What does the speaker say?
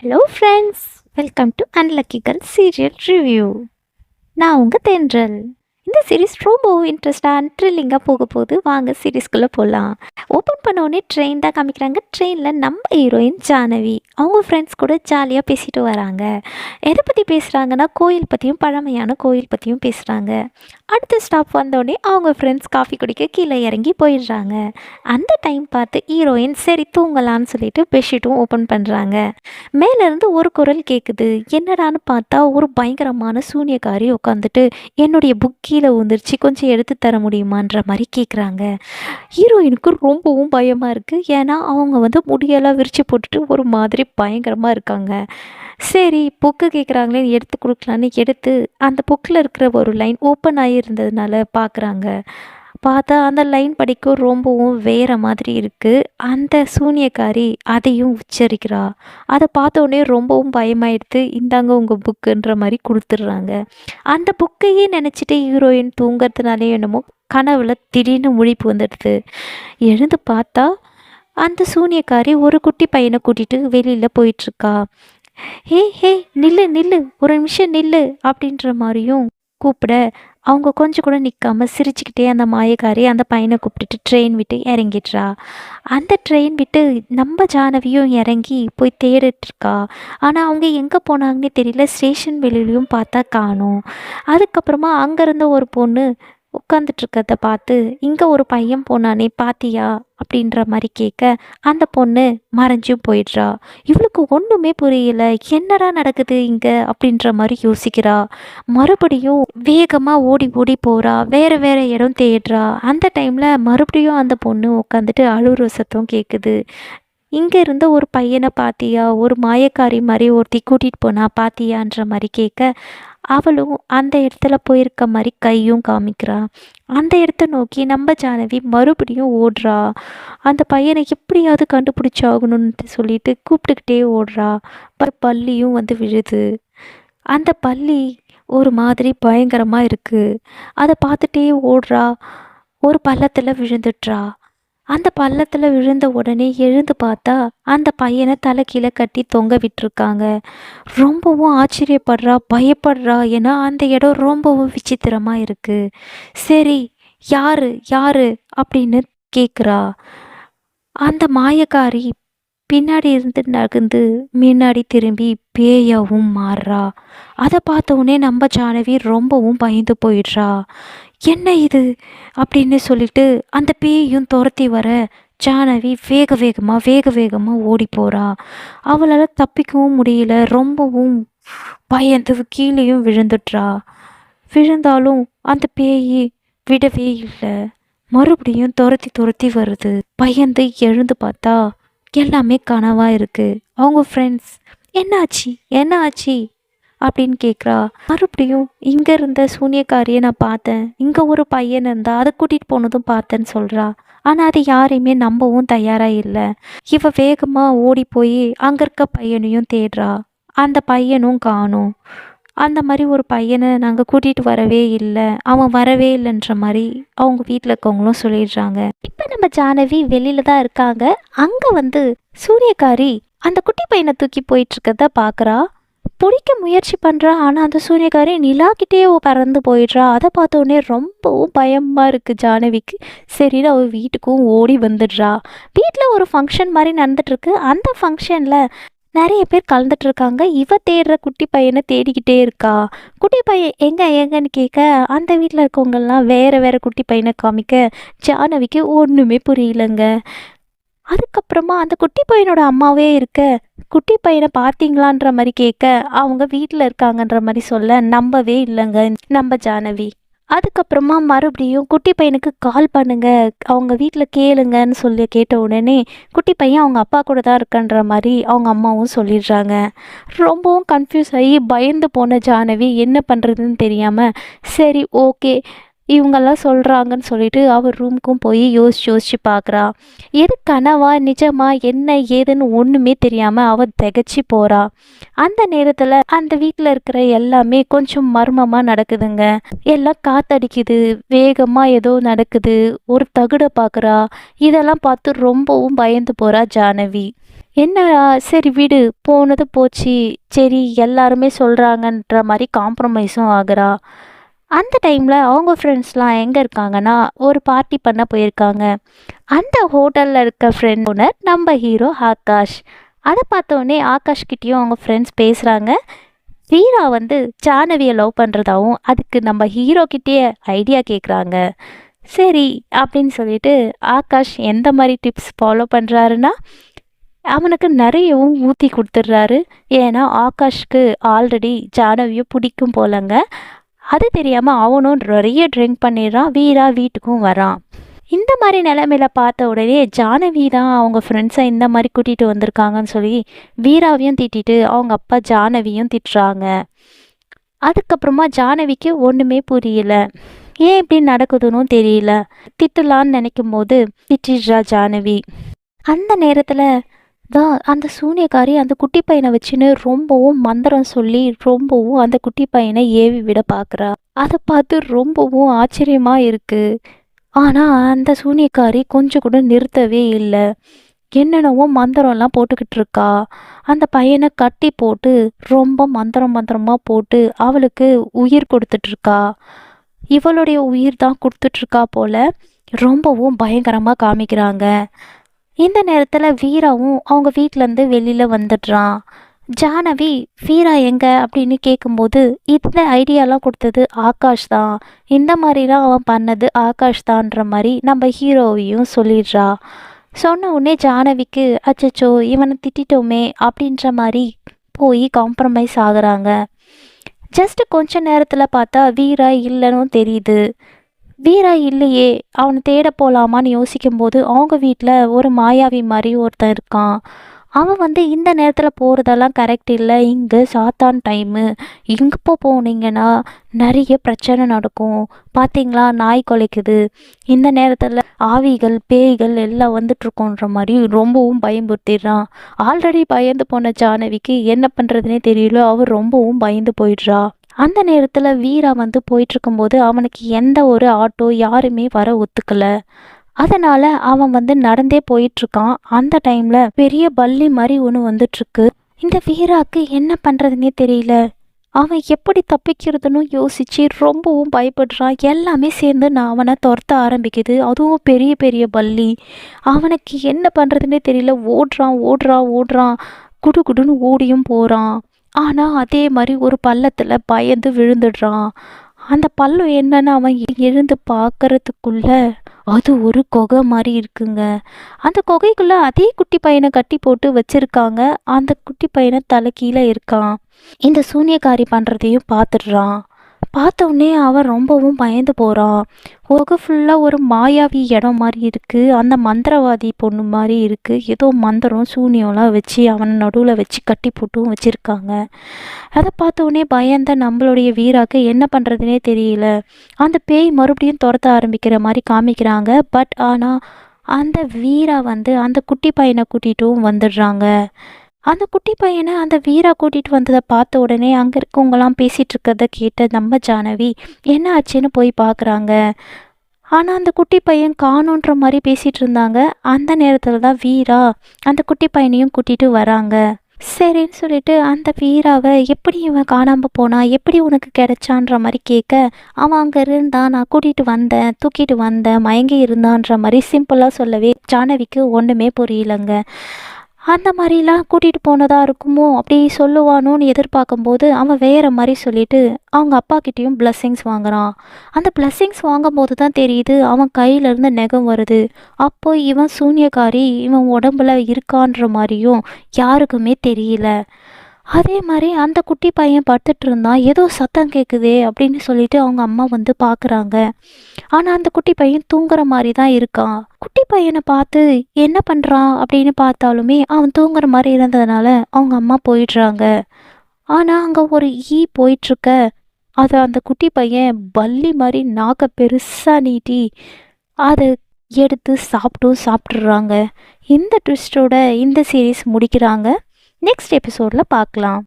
Hello friends, welcome to unlucky girl serial review. நான் உங்கள் தென்றல். இந்த சீரிஸ் ரொம்பவும் இன்ட்ரெஸ்டாக த்ரில்லிங்காக போக போகுது. வாங்க சீரிஸ்குள்ளே போகலாம். ஓப்பன் பண்ண உடனே ட்ரெயின் தான் காமிக்கிறாங்க. ட்ரெயினில் நம்ம ஹீரோயின் ஜானவி அவங்க ஃப்ரெண்ட்ஸ் கூட ஜாலியாக பேசிட்டு வராங்க. எதை பற்றி பேசுகிறாங்கன்னா கோயில் பற்றியும் பழமையான கோயில் பற்றியும் பேசுகிறாங்க. அடுத்த ஸ்டாப் வந்தோடனே அவங்க ஃப்ரெண்ட்ஸ் காஃபி குடிக்க கீழே இறங்கி போயிடுறாங்க. அந்த டைம் பார்த்து ஹீரோயின் சரி தூங்கலான்னு சொல்லிட்டு பெட்ஷீட்டும் ஓப்பன் பண்ணுறாங்க. மேலேருந்து ஒரு குரல் கேட்குது. என்னடான்னு பார்த்தா ஒரு பயங்கரமான சூனியக்காரி உட்காந்துட்டு என்னுடைய புக் கீழே விழுந்துருச்சு, கொஞ்சம் எடுத்து தர முடியுமான்ற மாதிரி கேட்குறாங்க. ஹீரோயினுக்கு ரொம்பவும் பயமாக இருக்குது. ஏன்னா அவங்க முடியெல்லாம் விரித்து போட்டுட்டு ஒரு மாதிரி பயங்கரமாக இருக்காங்க. சரி புக்கு கேட்குறாங்களேன்னு எடுத்து கொடுக்கலான்னு எடுத்து அந்த புக்கில் இருக்கிற ஒரு லைன் ஓப்பன் ஆகியிருந்ததுனால பார்க்குறாங்க. பார்த்தா அந்த லைன் படிக்க ரொம்பவும் வேறு மாதிரி இருக்குது. அந்த சூனியக்காரி அதையும் உச்சரிக்கிறா. அதை பார்த்தோன்னே ரொம்பவும் பயமாயிடுது. இந்தாங்க உங்கள் புக்குன்ற மாதிரி கொடுத்துட்றாங்க. அந்த புக்கையே நினச்சிட்டு ஹீரோயின் தூங்கிறதுனாலே என்னமோ கனவுல திடீர்னு முழிப்பு வந்துடுது. எழுந்து பார்த்தா அந்த சூனியக்காரி ஒரு குட்டி பையனை கூட்டிகிட்டு வெளியில் போயிட்டுருக்கா. ஹே ஹே நில்லு நில்லு, ஒரு நிமிஷம் நில்லு அப்படின்ற மாதிரியும் கூப்பிட அவங்க கொஞ்சம் கூட நிற்காம சிரிச்சுக்கிட்டே அந்த மாயக்காரி அந்த பையனை கூப்பிட்டுட்டு ட்ரெயின் விட்டு இறங்கிடுறா. அந்த ட்ரெயின் விட்டு நம்ம ஜானவியும் இறங்கி போய் தேடிட்டுருக்கா. ஆனால் அவங்க எங்கே போனாங்கன்னே தெரியல. ஸ்டேஷன் வெளியிலையும் பார்த்தா காணோம். அதுக்கப்புறமா அங்கேருந்த ஒரு பொண்ணு உட்காந்துட்ருக்கத பார்த்து இங்கே ஒரு பையன் போனானே பாத்தியா அப்படின்ற மாதிரி கேட்க அந்த பொண்ணு மறைஞ்சும் போயிடுறா. இவளுக்கு ஒன்றுமே புரியல. என்னடா நடக்குது இங்கே அப்படின்ற மாதிரி யோசிக்கிறா. மறுபடியும் வேகமாக ஓடி ஓடி போகிறா. வேறு வேறு இடம் தேடுறா. அந்த டைமில் மறுபடியும் அந்த பொண்ணு உட்காந்துட்டு அழுகுற சத்தம் கேட்குது. இங்கே இருந்த ஒரு பையனை பாத்தியா, ஒரு மாயக்காரி மாதிரி ஒருத்தி கூட்டிகிட்டு போனா பாத்தியான்ற மாதிரி கேட்க அவளும் அந்த இடத்துல போயிருக்க மாதிரி கையும் காமிக்கிறா. அந்த இடத்த நோக்கி நம்ம ஜானவி மறுபடியும் ஓடுறா. அந்த பையனை எப்படியாவது கண்டுபிடிச்சாகணும்னு சொல்லிட்டு கூப்பிட்டுக்கிட்டே ஓடுறா. பல்லியும் விழுது. அந்த பல்லி ஒரு மாதிரி பயங்கரமாக இருக்குது. அதை பார்த்துட்டே ஓடுறா. ஒரு பள்ளத்தில் விழுந்துட்றா. அந்த பள்ளத்தில் விழுந்த உடனே எழுந்து பார்த்தா அந்த பையனை தலை கீழே கட்டி தொங்க விட்டுருக்காங்க. ரொம்பவும் ஆச்சரியப்படுறா, பயப்படுறா. ஏன்னா அந்த இடம் ரொம்பவும் விசித்திரமாக இருக்குது. சரி யாரு யாரு அப்படின்னு கேட்குறா. அந்த மாயக்காரி பின்னாடி இருந்து நகர்ந்து முன்னாடி திரும்பி பேயாவும் மாறுறா. அதை பார்த்தோன்னே நம்ம ஜானவி ரொம்பவும் பயந்து போயிடுறா. என்ன இது அப்படின்னு சொல்லிட்டு அந்த பேயும் துரத்தி வர ஜானவி வேக வேகமாக ஓடி போகிறா. அவளால் தப்பிக்கவும் முடியல. ரொம்பவும் பயந்து கீழேயும் விழுந்துட்றா. விழுந்தாலும் அந்த பேய் விடவே இல்லை. மறுபடியும் துரத்தி துரத்தி வருது. பயந்து எழுந்து பார்த்தா எல்லாமே கனவாக இருக்குது. அவங்க ஃப்ரெண்ட்ஸ் என்னாச்சு என்னாச்சு அப்படின்னு கேட்குறா. மறுபடியும் இங்கே இருந்த சூனியக்காரியை நான் பார்த்தேன், இங்கே ஒரு பையன் இருந்தால் அதை கூட்டிகிட்டு போனதும் பார்த்தேன்னு சொல்கிறா. ஆனால் அது யாரையுமே நம்பவும் தயாராக இல்லை. இவ வேகமாக ஓடி போய் அங்கே இருக்க பையனையும் தேடுறா. அந்த பையனும் காணும். அந்த மாதிரி ஒரு பையனை நாங்கள் கூட்டிகிட்டு வரவே இல்லை, அவன் வரவே இல்லைன்ற மாதிரி அவங்க வீட்டில் இருக்கவங்களும் சொல்லிடுறாங்க. இப்போ நம்ம ஜானவி வெளியில தான் இருக்காங்க. அங்கே சூரியக்காரி அந்த குட்டி பையனை தூக்கி போயிட்டுருக்கத பார்க்குறா. பிடிக்க முயற்சி பண்ணுறா. ஆனால் அந்த சூரியக்காரி நிலாக்கிட்டே பறந்து போயிடுறா. அதை பார்த்தோன்னே ரொம்பவும் பயமாக இருக்குது ஜானவிக்கு. சரின்னு அவள் வீட்டுக்கும் ஓடி வந்துடுறா. வீட்டில் ஒரு ஃபங்க்ஷன் மாதிரி நடந்துட்டுருக்கு. அந்த ஃபங்க்ஷனில் நிறைய பேர் கலந்துட்டுருக்காங்க. இவ தேடுற குட்டி பையனை தேடிக்கிட்டே இருக்கா. குட்டி பையன் எங்கன்னு கேட்க அந்த வீட்டில் இருக்கவங்கெல்லாம் வேறு வேறு குட்டி பையனை காமிக்க ஜானவிக்கு ஒன்றுமே புரியலங்க. அதுக்கப்புறமா அந்த குட்டி பையனோட அம்மாவே இருக்க குட்டி பையனை பார்த்தீங்களான்ற மாதிரி கேட்க அவங்க வீட்டில் இருக்காங்கன்ற மாதிரி சொல்ல நம்பவே இல்லைங்க நம்ம ஜானவி. அதுக்கப்புறமா மறுபடியும் குட்டி பையனுக்கு கால் பண்ணுங்க, அவங்க வீட்டில் கேளுங்கன்னு சொல்லி கேட்ட உடனே குட்டி பையன் அவங்க அப்பா கூட தான் இருக்கன்ற மாதிரி அவங்க அம்மாவும் சொல்லிடுறாங்க. ரொம்பவும் கன்ஃபியூஸ் ஆகி பயந்து போன ஜானவி என்ன பண்ணுறதுன்னு தெரியாமல் சரி ஓகே இவங்கெல்லாம் சொல்கிறாங்கன்னு சொல்லிட்டு அவள் ரூமுக்கும் போய் யோசிச்சு பார்க்குறா. எது கனவா நிஜமா என்ன ஏதுன்னு ஒன்றுமே தெரியாமல் அவள் திகச்சு போகிறா. அந்த நேரத்தில் அந்த வீட்டில் இருக்கிற எல்லாமே கொஞ்சம் மர்மமாக நடக்குதுங்க. எல்லாம் காத்தடிக்குது, வேகமாக ஏதோ நடக்குது, ஒரு தகுடை பார்க்குறா. இதெல்லாம் பார்த்து ரொம்பவும் பயந்து போகிறா ஜானவி. என்ன சரி விடு, போனது போச்சு. சரி எல்லாருமே சொல்றாங்கன்ற மாரி காம்ப்ரமைஸும் ஆகுறா. அந்த டைம்ல அவங்க ஃப்ரெண்ட்ஸ்லாம் எங்க இருக்காங்கன்னா, ஒரு பார்ட்டி பண்ண போயிருக்காங்க. அந்த ஹோட்டல்ல இருக்க ஃப்ரெண்ட் ஓனர் நம்ம ஹீரோ ஆகாஷ். அத பார்த்தோனே ஆகாஷ் கிட்டயும் அவங்க ஃப்ரெண்ட்ஸ் பேசுறாங்க. வீரா வந்து ஜானவிய லவ் பண்றதாவும், அதுக்கு நம்ம ஹீரோ கிட்டயே ஐடியா கேட்குறாங்க. சரி அப்படின்னு சொல்லிட்டு ஆகாஷ் எந்த மாரி டிப்ஸ் ஃபாலோ பண்றாருன்னா, அவனுக்கு நெறையவும் ஊத்தி குடுத்துடுறாரு. ஏன்னா, ஆகாஷ்க்கு ஆல்ரெடி ஜானவிய பிடிக்கும் போலங்க. அது தெரியாம அவனும் நெறைய ட்ரிங்க் பண்ணிடுறான். வீரா வீட்டுக்கும் வரான். இந்த மாரி நிலைமையில பார்த்த உடனே ஜானவி தான் அவங்க ஃப்ரெண்ட்ஸை இந்த மாரி கூட்டிட்டு வந்திருக்காங்கன்னு சொல்லி வீராவையும் திட்டிட்டு அவங்க அப்பா ஜானவியும் திட்டுறாங்க. அதுக்கப்புறமா ஜானவிக்கு ஒன்றுமே புரியல. ஏன் இப்படி நடக்குதுன்னு தெரியல. திட்டலான்னு நினைக்கும் போது திட்டிடுறா ஜானவி. அந்த நேரத்தில் தான் அந்த சூனியக்காரி அந்த குட்டி பையனை வச்சுன்னு ரொம்பவும் மந்திரம் சொல்லி ரொம்பவும் அந்த குட்டி பையனை ஏவி விட பார்க்குறா. அதை பார்த்து ரொம்பவும் ஆச்சரியமா இருக்கு. ஆனா அந்த சூனியக்காரி கொஞ்சம் கூட நிறுத்தவே இல்ல. என்னென்னவோ மந்திரம்லாம் போட்டுக்கிட்டு இருக்கா. அந்த பையனை கட்டி போட்டு ரொம்ப மந்திரமா போட்டு அவளுக்கு உயிர் கொடுத்துட்டு இருக்கா. இவளுடைய உயிர் தான் கொடுத்துட்டு இருக்கா போல. ரொம்பவும் பயங்கரமா காமிக்கிறாங்க. இந்த நேரத்துல வீராவும் அவங்க வீட்டிலேருந்து வெளியில வந்துடுறான். ஜானவி வீரா எங்க அப்படின்னு கேட்கும்போது இந்த ஐடியாலாம் கொடுத்தது ஆகாஷ் தான். இந்த மாதிரிலாம் அவன் பண்ணது ஆகாஷ் தான்ற மாதிரி நம்ம ஹீரோவையும் சொல்லிடுறா. சொன்ன உடனே ஜானவிக்கு அச்சச்சோ இவனை திட்டிட்டோமே அப்படின்ற மாதிரி போய் காம்ப்ரமைஸ் ஆகுறாங்க. ஜஸ்ட் கொஞ்ச நேரத்தில் பார்த்தா வீரா இல்லைன்னு தெரியுது. வீரா இல்லையே, அவனை தேட போகலாமான்னு யோசிக்கும்போது அவங்க வீட்டில் ஒரு மாயாவி மாதிரி ஒருத்தன் இருக்கான். அவன் வந்து இந்த நேரத்தில் போகிறதெல்லாம் கரெக்ட் இல்லை, இங்கே சாத்தான் டைமு, இங்கே போனீங்கன்னா நிறைய பிரச்சனை நடக்கும், பார்த்தீங்களா நாய் குலைக்குது, இந்த நேரத்தில் ஆவிகள் பேய்கள் எல்லாம் வந்துட்டுருக்கோன்ற மாதிரி ரொம்பவும் பயம்புறுத்திடுறான். ஆல்ரெடி பயந்து போன ஜானவிக்கு என்ன பண்ணுறதுனே தெரியல. அவர் ரொம்பவும் பயந்து போயிடுறா. அந்த நேரத்தில் வீரா வந்து போயிட்டுருக்கும்போது அவனுக்கு எந்த ஒரு ஆட்டோ யாருமே வர ஒத்துக்கல. அதனால அவன் வந்து நடந்தே போயிட்டுருக்கான். அந்த டைம்ல பெரிய பல்லி மாதிரி ஒன்று வந்துட்டுருக்கு. இந்த வீராக்கு என்ன பண்ணுறதுனே தெரியல. அவன் எப்படி தப்பிக்கிறதுன்னு யோசிச்சு ரொம்பவும் பயப்படுறான். எல்லாமே சேர்ந்து நான் அவனை துரத்த ஆரம்பிக்குது. அதுவும் பெரிய பெரிய பல்லி. அவனுக்கு என்ன பண்ணுறதுனே தெரியல. ஓடுறான் ஓடுறான் ஓடுறான், குடு குடுன்னு ஓடியும் போகிறான். ஆனால் அதே மாதிரி ஒரு பள்ளத்தில் பயந்து விழுந்துடுறான். அந்த பள்ளம் என்னன்னு அவன் எழுந்து பார்க்கறதுக்குள்ள அது ஒரு குகை மாதிரி இருக்குங்க. அந்த குகைக்குள்ள அதே குட்டி பையனை கட்டி போட்டு வச்சிருக்காங்க. அந்த குட்டி பையனை தலை கீழே இருக்கான். இந்த சூனியக்காரி பண்ணுறதையும் பார்த்துடுறான். பார்த்த உடனே அவன் ரொம்பவும் பயந்து போகிறான். குகை ஃபுல்லாக ஒரு மாயாவி இடம் மாதிரி இருக்குது. அந்த மந்திரவாதி பொண்ணு மாதிரி இருக்குது. ஏதோ மந்திரம் சூனியம்லாம் வச்சு அவனை நடுவில் வச்சு கட்டி போட்டும் வச்சுருக்காங்க. அதை பார்த்த உடனே பயந்த நம்மளுடைய வீராக்கு என்ன பண்ணுறதுனே தெரியல. அந்த பேய் மறுபடியும் துரத்த ஆரம்பிக்கிற மாதிரி காமிக்கிறாங்க. பட் ஆனால் அந்த வீரா வந்து அந்த குட்டி பையனை கூட்டிகிட்டும் வந்துடுறாங்க. அந்த குட்டி பையனை அந்த வீரா கூட்டிகிட்டு வந்ததை பார்த்த உடனே அங்கே இருக்கவங்களாம் பேசிகிட்டு இருக்கிறத கேட்ட நம்ம ஜானவி என்ன ஆச்சுன்னு போய் பார்க்குறாங்க. ஆனால் அந்த குட்டி பையன் காணோன்ற மாதிரி பேசிகிட்டு இருந்தாங்க. அந்த நேரத்தில் தான் வீரா அந்த குட்டி பையனையும் கூட்டிகிட்டு வராங்க. சரின்னு சொல்லிட்டு அந்த வீராவை எப்படி இவன் காணாமல் போனா, எப்படி உனக்கு கிடைச்சான்ற மாதிரி கேட்க, அவன் அங்கே இருந்தான், நான் கூட்டிகிட்டு வந்தேன், தூக்கிட்டு வந்தேன், மயங்கி இருந்தான்ற மாதிரி சிம்பிளாக சொல்லவே ஜானவிக்கு ஒன்றுமே புரியலங்க. அந்த மாதிரிலாம் கூட்டிகிட்டு போனதாக இருக்குமோ அப்படி சொல்லுவானோன்னு எதிர்பார்க்கும்போது அவன் வேறு மாதிரி சொல்லிவிட்டு அவங்க அப்பாக்கிட்டேயும் பிளஸ்ஸிங்ஸ் வாங்குகிறான். அந்த பிளஸ்ஸிங்ஸ் வாங்கும்போது தான் தெரியுது அவன் கையிலேருந்து நெகம் வருது. அப்போ இவன் சூனியக்காரி இவன் உடம்புல இருக்கான்ற மாதிரியும் யாருக்குமே தெரியல. அதே மாதிரி அந்த குட்டி பையன் படுத்துட்டு இருந்தான். ஏதோ சத்தம் கேட்குதே அப்படின்னு சொல்லிட்டு அவங்க அம்மா வந்து பார்க்குறாங்க. ஆனால் அந்த குட்டி பையன் தூங்குற மாதிரி தான் இருக்கான். குட்டி பையனை பார்த்து என்ன பண்ணுறான் அப்படின்னு பார்த்தாலுமே அவன் தூங்குற மாதிரி இருந்ததுனால அவங்க அம்மா போயிடுறாங்க. ஆனால் அங்கே ஒரு போயிட்டுருக்க அதை அந்த குட்டி பையன் பல்லி மாதிரி நாக்க பெருசாக நீட்டி அதை எடுத்து சாப்பிட்டுடுறாங்க. இந்த ட்விஸ்டோட இந்த சீரீஸ் முடிக்கிறாங்க. நெக்ஸ்ட் எபிசோடில் பார்க்கலாம்.